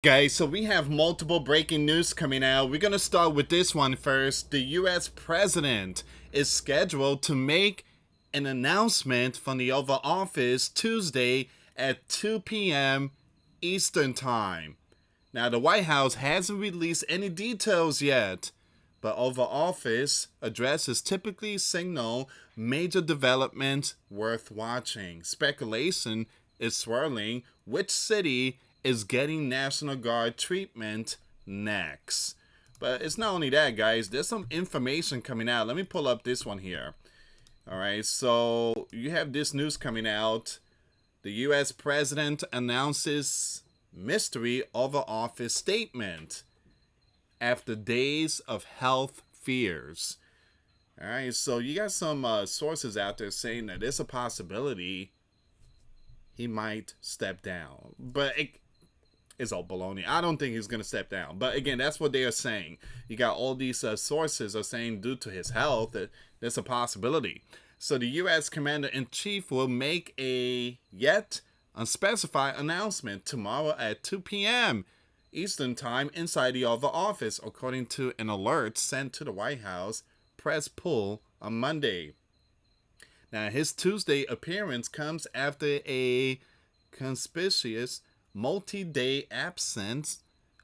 Guys, so we have multiple breaking news coming out. We're going to start with this one first. The US president is scheduled to make an announcement from the Oval Office Tuesday at 2 p.m. Eastern Time. Now, the White House hasn't released any details yet, but Oval Office addresses typically signal major developments worth watching. Speculation is swirling which city is getting National Guard treatment next. But it's not only that, guys. There's some information coming out. Let me pull up this one here. All right, so you have this news coming out. The U.S. president announces mystery Oval Office statement after days of health fears. All right, so you got some sources out there saying that there's a possibility he might step down. But it's all baloney. I don't think he's going to step down. But again, that's what they are saying. You got all these sources are saying due to his health that there's a possibility. So the U.S. Commander-in-Chief will make a yet unspecified announcement tomorrow at 2 p.m. Eastern Time inside the Oval Office, according to an alert sent to the White House press pool on Monday. Now, his Tuesday appearance comes after a conspicuous multi-day absence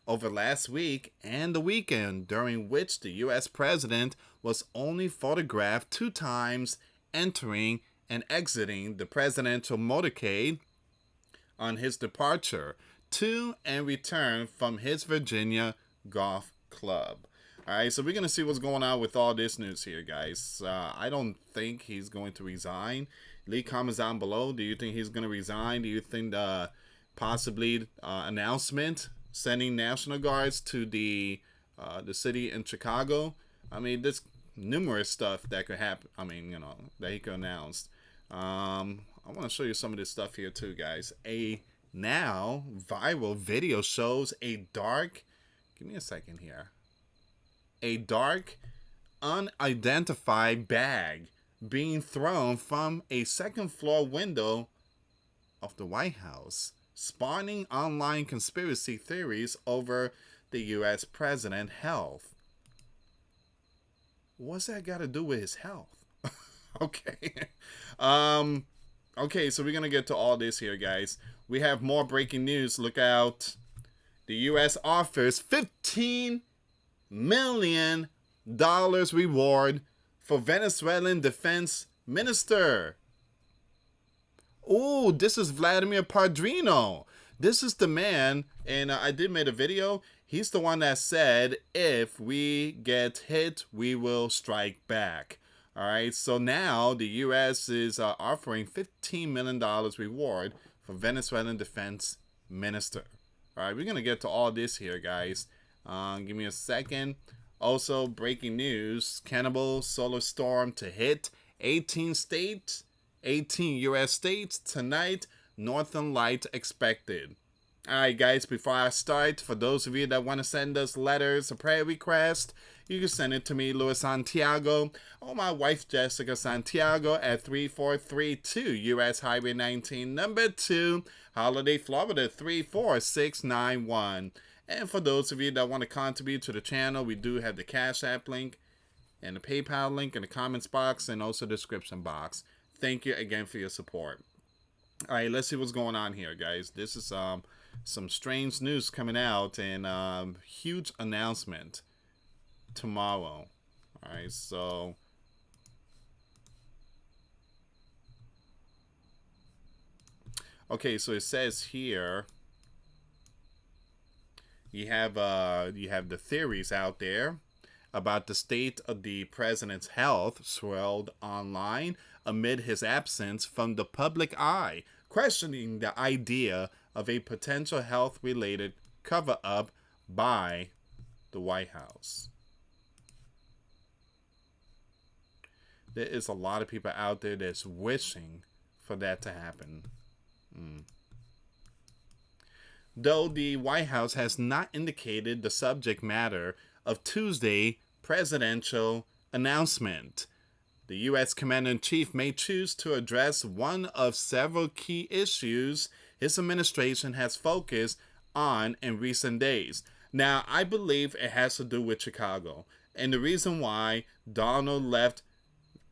over last week and the weekend, during which the U.S. president was only photographed 2 times entering and exiting the presidential motorcade on his departure to and return from his Virginia golf club. All right, so we're going to see what's going on with all this news here, guys. I don't think he's going to resign. Leave comments down below. Do you think he's going to resign? Do you think possibly announcement sending National Guards to the city in Chicago? I mean, there's numerous stuff that could happen. I mean, that he could announce. I want to show you some of this stuff here too, guys. A now viral video shows a dark. Give me a second here. A dark, unidentified bag being thrown from a second floor window of the White House, spawning online conspiracy theories over the U.S. president's health. What's that got to do with his health? Okay. Okay, so we're going to get to all this here, guys. We have more breaking news. Look out. The U.S. offers $15 million reward for Venezuelan defense minister. Oh, this is Vladimir Padrino. This is the man, and I did make a video. He's the one that said, if we get hit, we will strike back. All right, so now the U.S. is offering $15 million reward for Venezuelan defense minister. All right, we're going to get to all this here, guys. Give me a second. Also, breaking news, cannibal solar storm to hit 18 U.S. states tonight. Northern light expected. Alright, guys, before I start, for those of you that want to send us letters or prayer requests, you can send it to me, US Santiago, or my wife, Jessica Santiago, at 3432 U.S. Highway 19, number 2, Holiday, Florida, 34691. And for those of you that want to contribute to the channel, we do have the Cash App link and the PayPal link in the comments box and also the description box. Thank you again for your support. All right, let's see what's going on here, guys. This is some strange news coming out and huge announcement tomorrow. All right, so okay, so it says here you have the theories out there about the state of the president's health swirled online amid his absence from the public eye, questioning the idea of a potential health-related cover-up by the White House. There is a lot of people out there that's wishing for that to happen. Though the White House has not indicated the subject matter of Tuesday presidential announcement, the U.S. Commander-in-Chief may choose to address one of several key issues his administration has focused on in recent days. Now, I believe it has to do with Chicago. And the reason why Donald left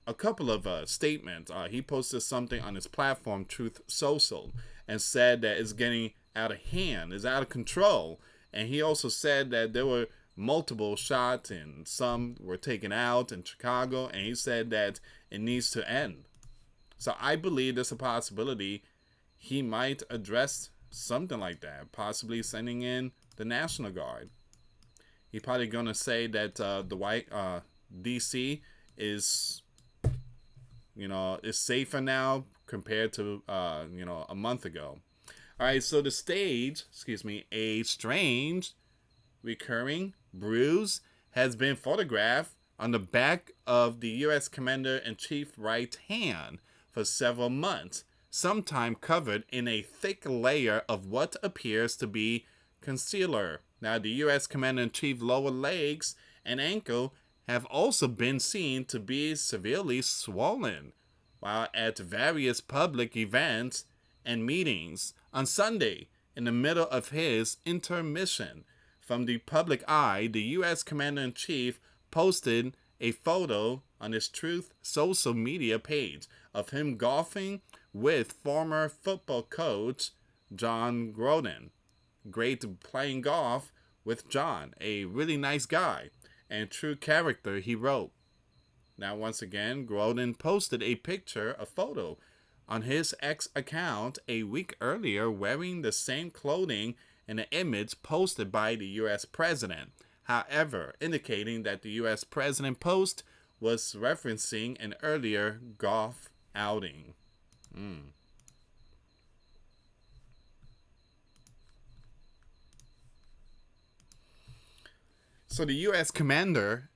a couple of statements. He posted something on his platform, Truth Social, and said that it's getting out of hand, it's out of control. And he also said that there were multiple shots and some were taken out in Chicago, and he said that it needs to end. So I believe there's a possibility he might address something like that, possibly sending in the National Guard. He's probably going to say that the white DC is, is safer now compared to a month ago. All right, so a strange recurring bruise has been photographed on the back of the U.S. Commander-in-Chief right hand for several months, sometime covered in a thick layer of what appears to be concealer. Now, the U.S. Commander-in-Chief lower legs and ankle have also been seen to be severely swollen while at various public events and meetings. On Sunday, in the middle of his intermission from the public eye, the U.S. Commander-in-Chief posted a photo on his Truth social media page of him golfing with former football coach John Gruden. Great playing golf with John, a really nice guy and true character, he wrote. Now, once again, Gruden posted a photo on his X account a week earlier wearing the same clothing in an image posted by the U.S. president. However, indicating that the U.S. president post was referencing an earlier golf outing. So the U.S. commander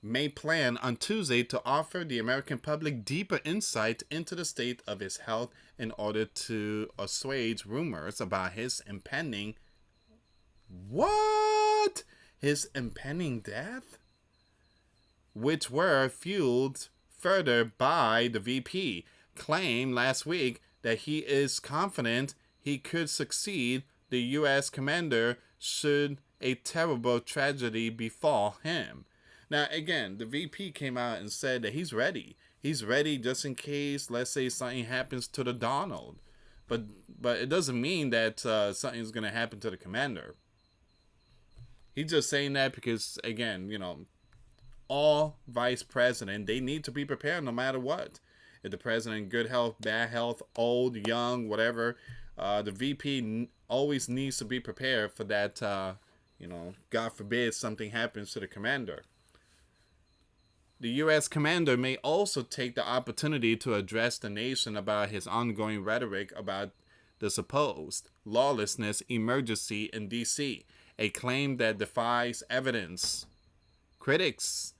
may plan on Tuesday to offer the American public deeper insight into the state of his health in order to assuage rumors about his impending his impending death, which were fueled further by the VP claimed last week that he is confident he could succeed the U.S. commander should a terrible tragedy befall him. Now, again, the VP came out and said that he's ready. He's ready just in case, let's say, something happens to the Donald. But it doesn't mean that something's going to happen to the commander. He's just saying that because, again, all vice president, they need to be prepared no matter what. If the president, good health, bad health, old, young, whatever, the VP always needs to be prepared for that, God forbid something happens to the commander. The U.S. commander may also take the opportunity to address the nation about his ongoing rhetoric about the supposed lawlessness emergency in D.C., a claim that defies evidence. Critics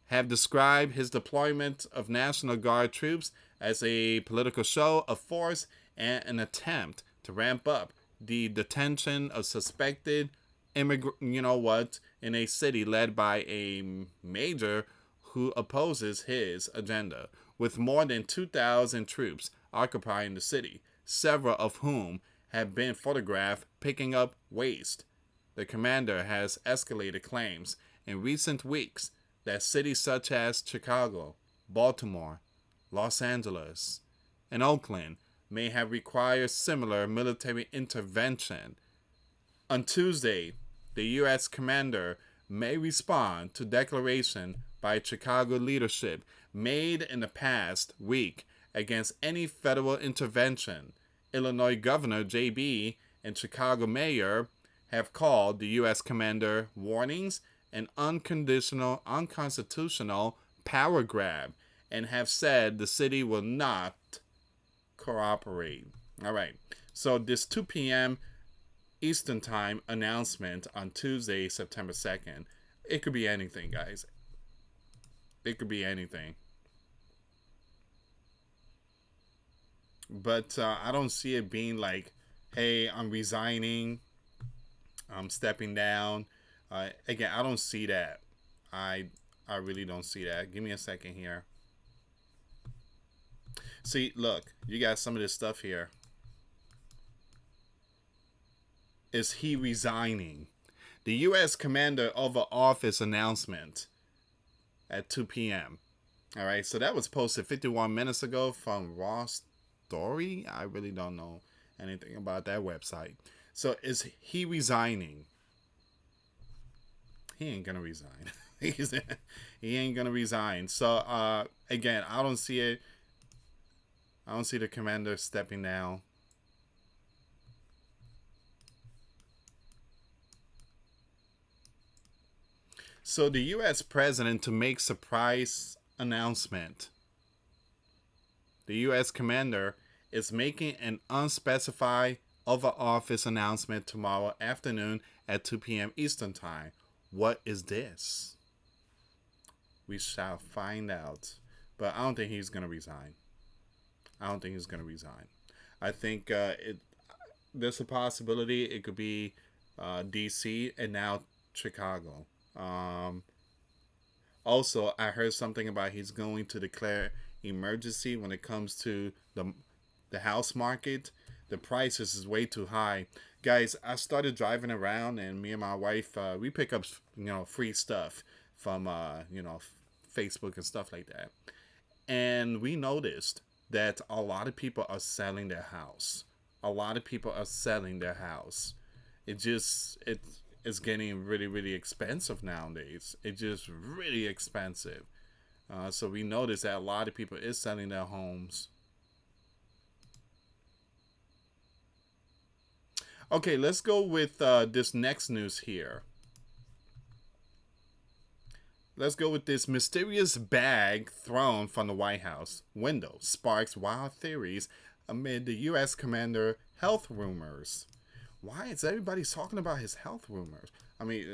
have described his deployment of National Guard troops as a political show of force and an attempt to ramp up the detention of suspected immigrants, in a city led by a major who opposes his agenda, with more than 2,000 troops occupying the city, several of whom have been photographed picking up waste. The commander has escalated claims in recent weeks that cities such as Chicago, Baltimore, Los Angeles, and Oakland may have required similar military intervention. On Tuesday, the U.S. commander may respond to declaration by Chicago leadership made in the past week against any federal intervention. Illinois Governor J.B. and Chicago Mayor have called the U.S. commander warnings an unconstitutional power grab and have said the city will not cooperate. All right. So this 2 p.m. Eastern Time announcement on Tuesday, September 2nd, it could be anything, guys. It could be anything. But I don't see it being like, hey, I'm resigning, I'm stepping down. Again, I don't see that. I really don't see that. Give me a second here. See, look, you got some of this stuff here. is he resigning? The U.S. Commander Over Office announcement at 2 p.m. All right, so that was posted 51 minutes ago from Raw Story. I really don't know anything about that website. So is he resigning? He ain't gonna resign. He ain't gonna resign. So again, I don't see it. I don't see the commander stepping down. So the U.S. president to make surprise announcement. The U.S. commander is making an unspecified over office announcement tomorrow afternoon at 2 p.m. Eastern Time. What is this? We shall find out. But I don't think he's going to resign. I don't think he's going to resign. I think there's a possibility it could be D.C. and now Chicago. Also, I heard something about he's going to declare emergency when it comes to the house market. The prices is way too high, guys. I started driving around, and me and my wife we pick up free stuff from Facebook and stuff like that, and we noticed that a lot of people are selling their house. A lot of people are selling their house. It's getting really, really expensive nowadays. It's just really expensive. So we noticed that a lot of people is selling their homes. Okay, let's go with this next news here. Let's go with this mysterious bag thrown from the White House window sparks wild theories amid the U.S. commander health rumors. Why is everybody talking about his health rumors? I mean,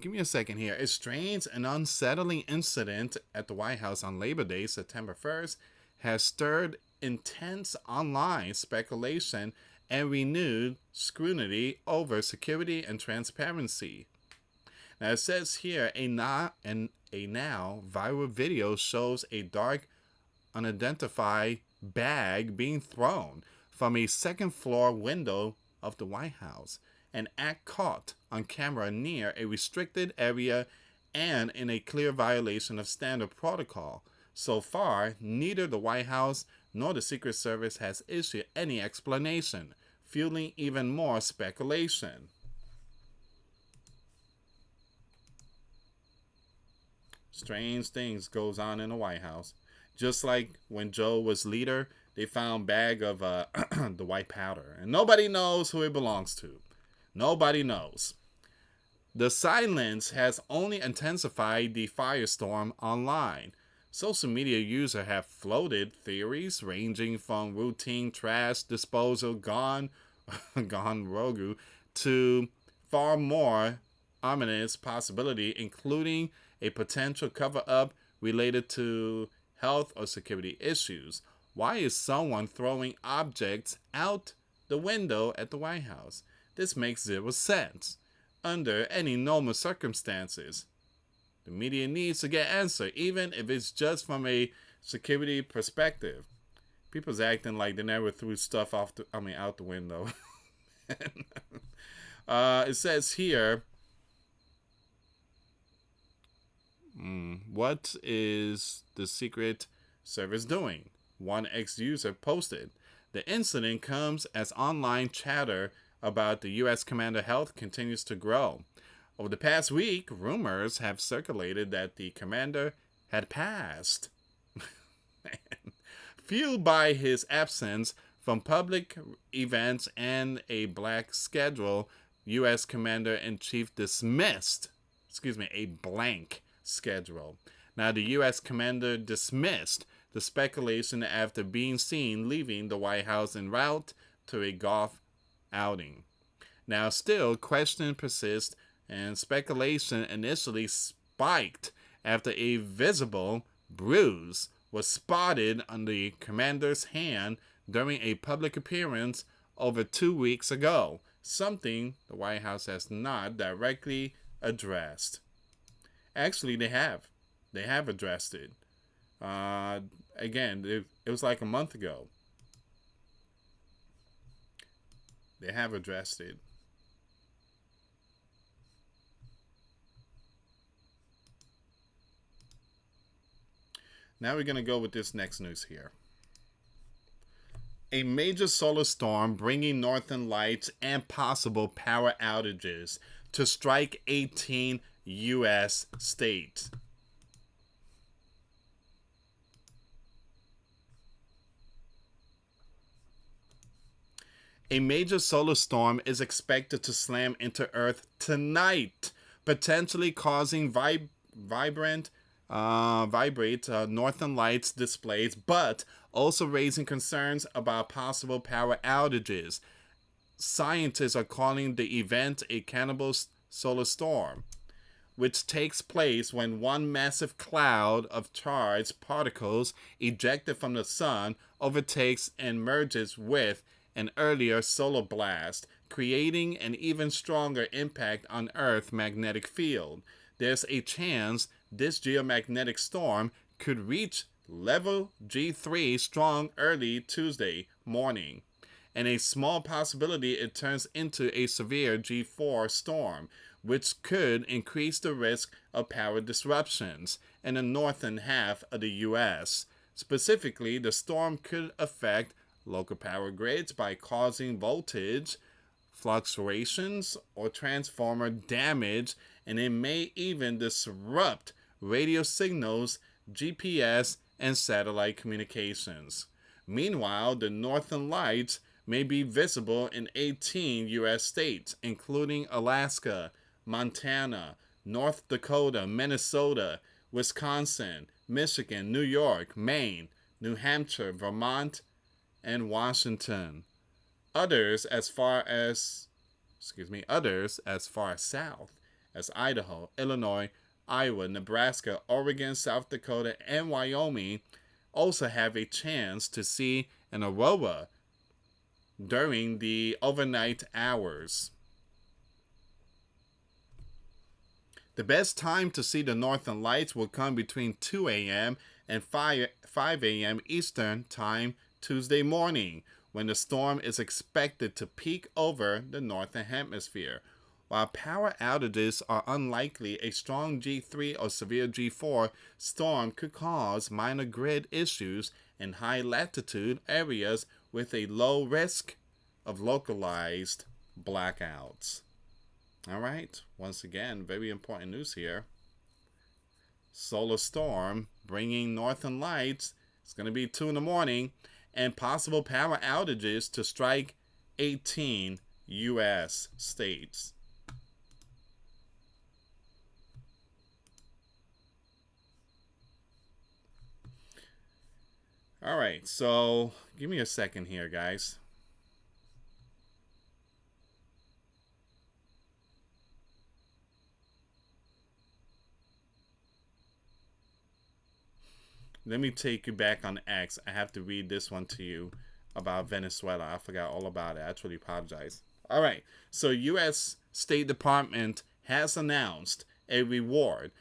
give me a second here. A strange and unsettling incident at the White House on Labor Day, September 1st, has stirred intense online speculation and renewed scrutiny over security and transparency. Now it says here a now viral video shows a dark, unidentified bag being thrown from a second floor window of the White House. An act caught on camera near a restricted area and in a clear violation of standard protocol. So far, neither the White House nor the Secret Service has issued any explanation, fueling even more speculation. Strange things goes on in the White House. Just like when Joe was leader, they found bag of the white powder, and nobody knows who it belongs to. Nobody knows. The silence has only intensified the firestorm online. Social media users have floated theories ranging from routine trash disposal gone rogue to far more ominous possibility, including a potential cover-up related to health or security issues. Why is someone throwing objects out the window at the White House? This makes zero sense. Under any normal circumstances, the media needs to get answer, even if it's just from a security perspective. People's acting like they never threw stuff out the window. It says here, what is the Secret Service doing? One ex-user posted. The incident comes as online chatter about the U.S. commander health continues to grow. Over the past week, rumors have circulated that the commander had passed. Fueled by his absence from public events and a black schedule, U.S. Commander-in-Chief dismissed, a blank schedule. Now, the U.S. commander dismissed the speculation after being seen leaving the White House en route to a golf outing. Now, still, questions persist, and speculation initially spiked after a visible bruise was spotted on the commander's hand during a public appearance over 2 weeks ago, something the White House has not directly addressed. Actually, they have. They have addressed it. Again, it was like a month ago. They have addressed it. Now we're going to go with this next news here. A major solar storm bringing northern lights and possible power outages to strike 18 U.S. states. A major solar storm is expected to slam into Earth tonight, potentially causing vibrate northern lights displays, but also raising concerns about possible power outages. Scientists are calling the event a cannibal solar storm, which takes place when one massive cloud of charged particles ejected from the sun overtakes and merges with an earlier solar blast, creating an even stronger impact on Earth's magnetic field. There's a chance this geomagnetic storm could reach level G3 strong early Tuesday morning, and a small possibility it turns into a severe G4 storm, which could increase the risk of power disruptions in the northern half of the U.S. Specifically, the storm could affect local power grids by causing voltage fluctuations or transformer damage, and it may even disrupt radio signals, GPS, and satellite communications. Meanwhile, the northern lights may be visible in 18 U.S. states, including Alaska, Montana, North Dakota, Minnesota, Wisconsin, Michigan, New York, Maine, New Hampshire, Vermont, and Washington. Others as far as south as Idaho, Illinois, Iowa, Nebraska, Oregon, South Dakota, and Wyoming also have a chance to see an aurora during the overnight hours. The best time to see the northern lights will come between 2 a.m. and 5 a.m. Eastern Time Tuesday morning, when the storm is expected to peak over the northern hemisphere. While power outages are unlikely, a strong G3 or severe G4 storm could cause minor grid issues in high latitude areas with a low risk of localized blackouts. All right, once again, very important news here. Solar storm bringing northern lights. It's going to be 2 in the morning, and possible power outages to strike 18 U.S. states. All right, so give me a second here, guys. Let me take you back on X. I have to read this one to you about Venezuela. I forgot all about it. I truly apologize. All right. So, U.S. State Department has announced a reward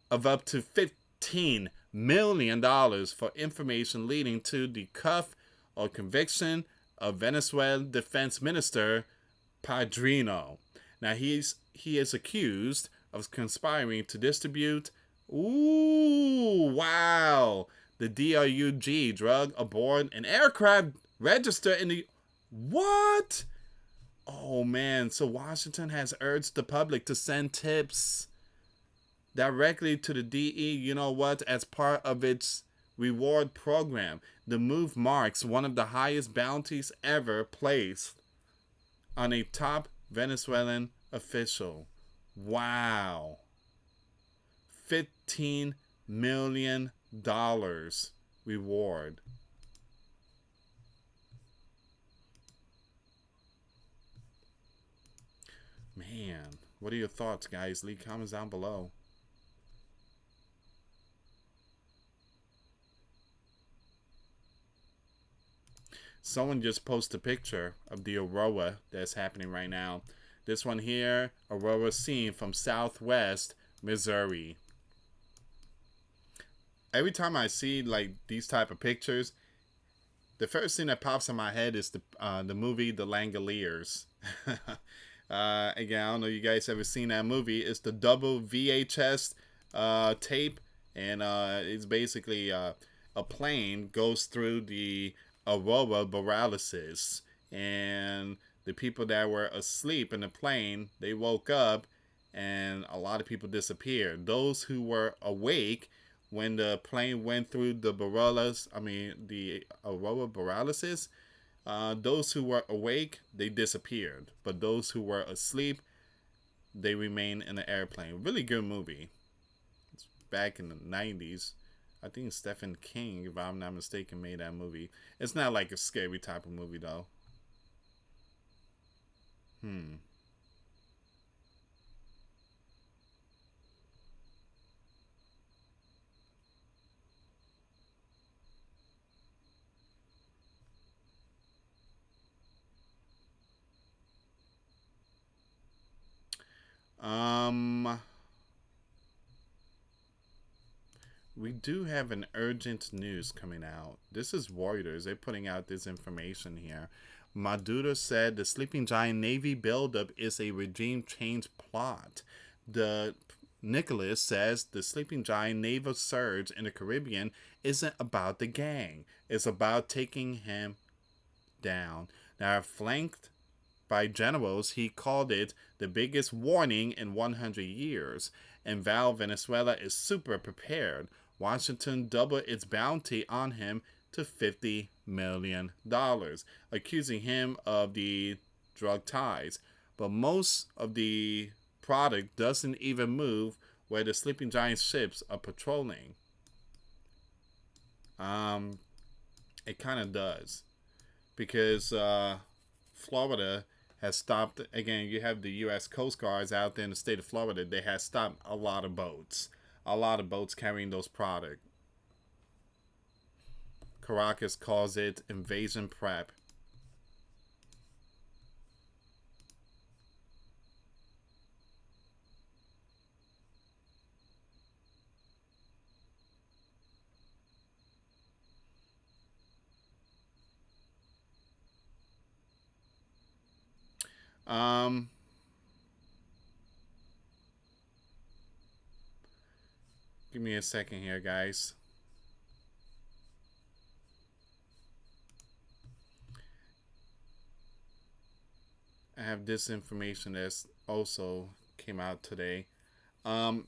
of up to $15 million for information leading to the cuff or conviction of Venezuelan Defense Minister Padrino. Now, he is accused of conspiring to distribute wow. The DRUG drug aboard an aircraft registered in the... What? Oh, man. So Washington has urged the public to send tips directly to the DE, you know what, as part of its reward program. The move marks one of the highest bounties ever placed on a top Venezuelan official. Wow. $15 million reward. Man, what are your thoughts, guys? Leave comments down below. Someone just posted a picture of the aurora that's happening right now. This one here, aurora seen from southwest Missouri. Every time I see like these type of pictures, The first thing that pops in my head is the movie The Langoliers. Again, I don't know if you guys ever seen that movie. It's the double VHS tape, and it's basically a plane goes through the aurora borealis, and the people that were asleep in the plane, they woke up, and a lot of people disappeared. Those who were awake when the plane went through the the aurora borealis, those who were awake, they disappeared. But those who were asleep, they remained in the airplane. Really good movie. It's back in the 90s. I think Stephen King, if I'm not mistaken, made that movie. It's not like a scary type of movie, though. Hmm. Um, we do have an urgent news coming out. This is Reuters. They're putting out this information here. Maduro said the sleeping giant Navy buildup is a regime change plot. The Nicholas says the sleeping giant naval surge in the Caribbean isn't about the gang. It's about taking him down. Now, flanked by generals, he called it the biggest warning in 100 years, and vowed Venezuela is super prepared. Washington doubled its bounty on him to $50 million, accusing him of the drug ties. But most of the product doesn't even move where the sleeping giant ships are patrolling. Um, it kind of does because Florida has stopped. Again, you have the U.S. Coast Guards out there in the state of Florida. They have stopped a lot of boats carrying those products. Caracas calls it invasion prep. Um, Give me a second here, guys. I have this information that's also came out today. Um,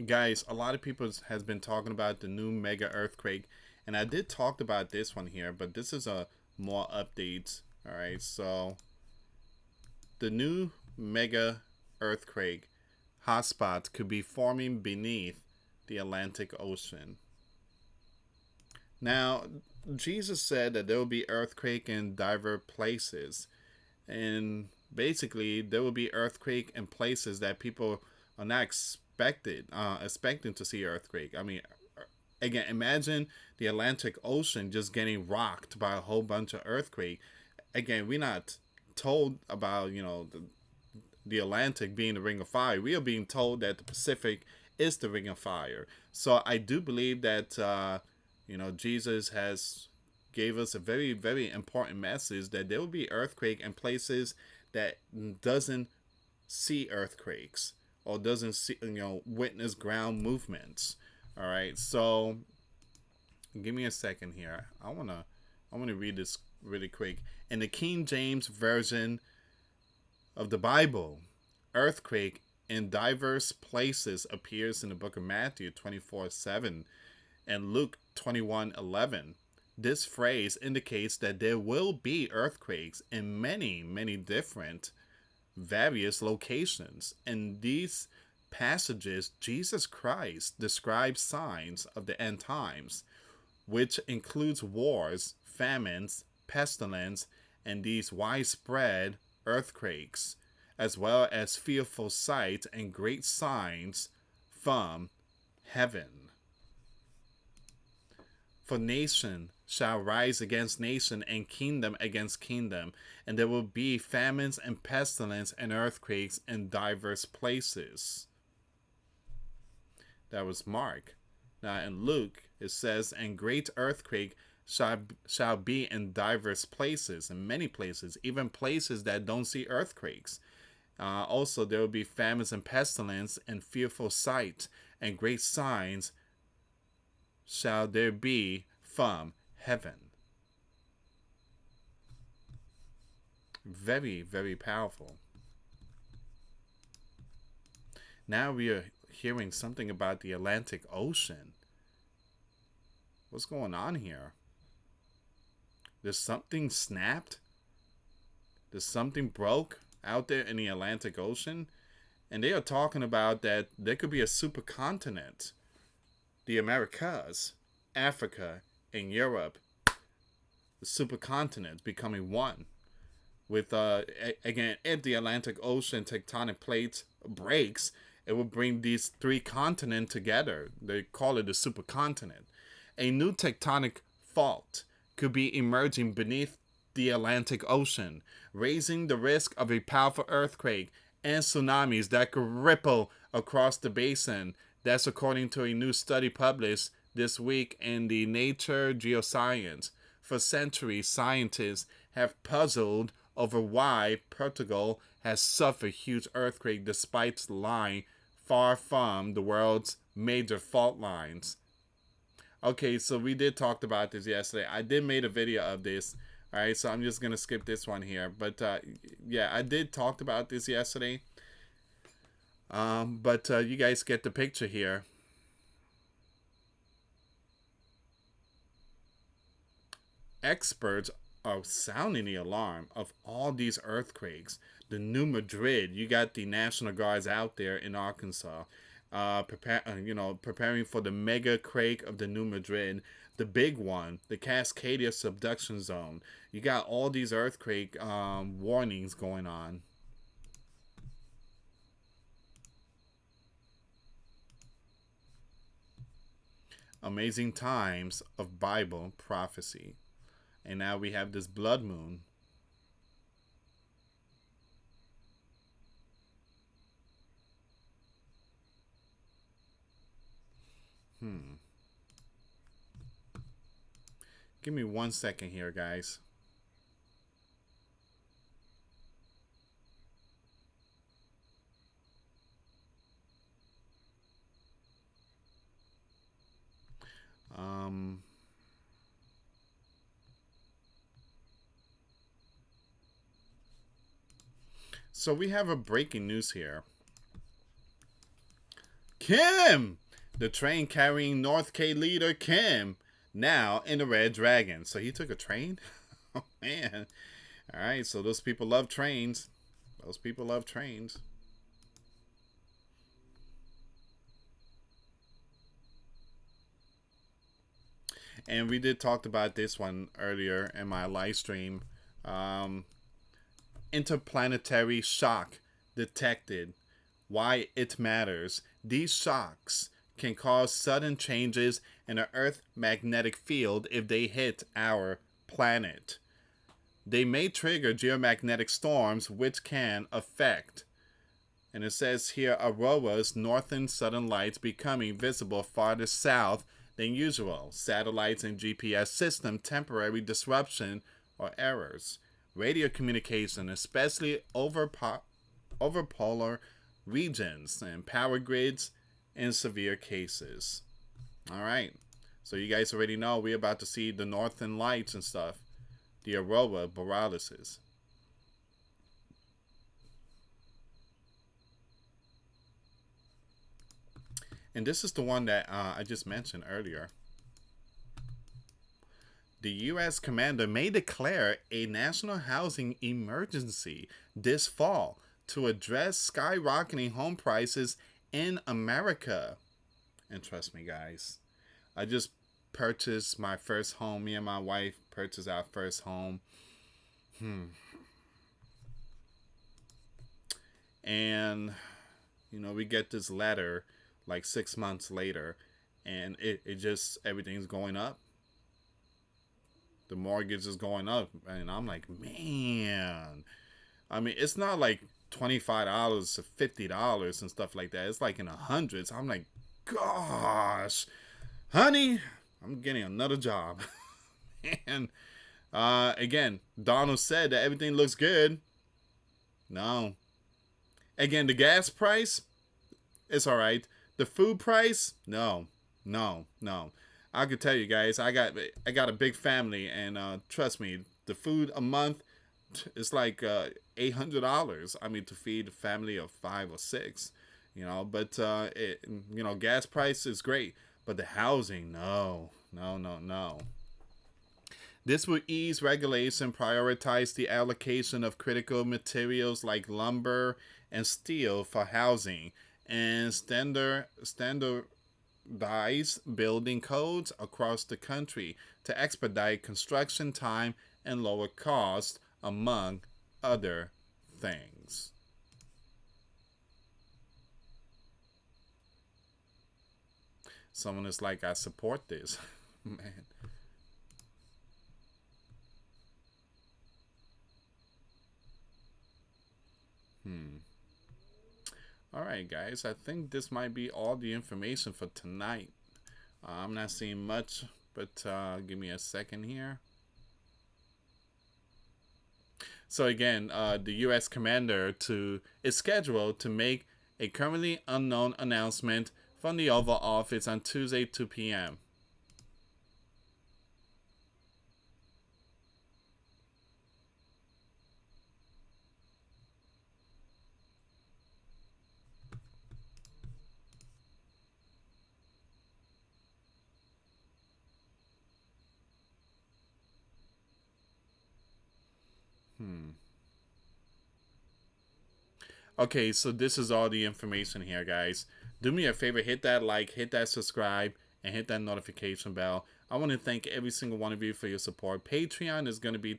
Guys, a lot of people has been talking about the new mega earthquake, and I did talk about this one here, but this is a more updates. All right, so the new mega earthquake hotspot could be forming beneath the Atlantic Ocean. Now, Jesus said that there will be earthquake in diverse places, and basically there will be earthquake in places that people are not expecting to see earthquake. Again, imagine the Atlantic Ocean just getting rocked by a whole bunch of earthquake. Again, we're not told about the Atlantic being the Ring of Fire. We are being told that the Pacific is the Ring of Fire. So I do believe that Jesus has gave us a very very important message that there will be earthquake in places that doesn't see earthquakes or doesn't see witness ground movements. All right, so give me a second here. I wanna read this really quick. In the King James version of the Bible, earthquake in diverse places appears in the book of Matthew 24:7 and Luke 21:11. This phrase indicates that there will be earthquakes in many, many different various locations. In these passages, Jesus Christ describes signs of the end times, which includes wars, famines, pestilence, and these widespread earthquakes, as well as fearful sights and great signs from heaven. For nation shall rise against nation, and kingdom against kingdom, and there will be famines and pestilence and earthquakes in diverse places. That was Mark. Now in Luke, it says, and great earthquake shall be in diverse places, in many places, even places that don't see earthquakes. Also, there will be famines and pestilence, and fearful sight, and great signs shall there be from heaven. Very, very powerful. Now we are hearing something about the Atlantic Ocean. What's going on here? There's something snapped? There's something broke out there in the Atlantic Ocean? And they are talking about that there could be a supercontinent. The Americas, Africa, and Europe, the supercontinent becoming one. With, again, if the Atlantic Ocean tectonic plates breaks, it will bring these three continents together. They call it a supercontinent. A new tectonic fault could be emerging beneath the Atlantic Ocean, raising the risk of a powerful earthquake and tsunamis that could ripple across the basin. That's according to a new study published this week in the Nature Geoscience. For centuries, scientists have puzzled over why Portugal has suffered huge earthquake despite lying far from the world's major fault lines. Okay, so we did talk about this yesterday. I did made a video of this. All right, so I'm just gonna skip this one here. But yeah, I did talk about this yesterday. But you guys get the picture here. Experts are sounding the alarm of all these earthquakes. The New Madrid, you got the National Guards out there in Arkansas, preparing for the mega quake of the New Madrid, the big one, the Cascadia subduction zone. You got all these earthquake warnings going on. Amazing times of Bible prophecy. And now we have this blood moon. Give me 1 second here, guys. So we have a breaking news here. Kim! The train carrying North K leader Kim now in the Red Dragon. So he took a train? Oh, man. All right, so those people love trains. Those people love trains. And we did talk about this one earlier in my live stream. Interplanetary shock detected. Why it matters. These shocks can cause sudden changes in the Earth's magnetic field if they hit our planet. They may trigger geomagnetic storms which can affect, and it says here, auroras, northern southern lights becoming visible farther south than usual. Satellites and GPS system temporary disruption or errors. Radio communication, especially over polar regions, and power grids in severe cases. All right, so you guys already know we're about to see the northern lights and stuff, the aurora borealis. And this is the one that I just mentioned earlier. The U.S. commander may declare a national housing emergency this fall to address skyrocketing home prices in America. And trust me, guys, I just purchased my first home. Me and my wife purchased our first home. And, we get this letter like 6 months later, and it just, everything's going up. The mortgage is going up, and I'm like, man. I mean, it's not like $25 to $50 and stuff like that. It's like in the hundreds. I'm like, gosh, honey, I'm getting another job. And again, Donald said that everything looks good. No. Again, the gas price, it's all right. The food price, no, no. I could tell you guys, I got a big family, and trust me, the food a month is like $800. I mean, to feed a family of 5 or 6, But gas price is great, but the housing, no, no, no, no. This would ease regulation, prioritize the allocation of critical materials like lumber and steel for housing, and standardize building codes across the country to expedite construction time and lower costs, among other things. Someone is like, I support this. Man. Hmm. All right, guys. I think this might be all the information for tonight. I'm not seeing much, but give me a second here. So again, the U.S. commander to is scheduled to make a currently unknown announcement from the Oval Office on Tuesday, 2 p.m. Hmm. Okay, so this is all the information here, guys. Do me a favor, hit that like, hit that subscribe, and hit that notification bell. I want to thank every single one of you for your support. Patreon is going to be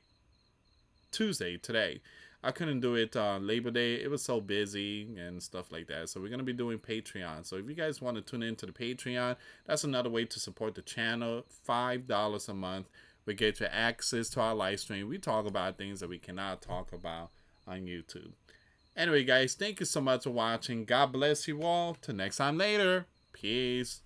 Tuesday today. I couldn't do it on Labor Day. It was so busy and stuff like that. So we're going to be doing Patreon. So if you guys want to tune into the Patreon, that's another way to support the channel. $5 a month. We get you access to our live stream. We talk about things that we cannot talk about on YouTube. Anyway, guys, thank you so much for watching. God bless you all. Till next time later. Peace.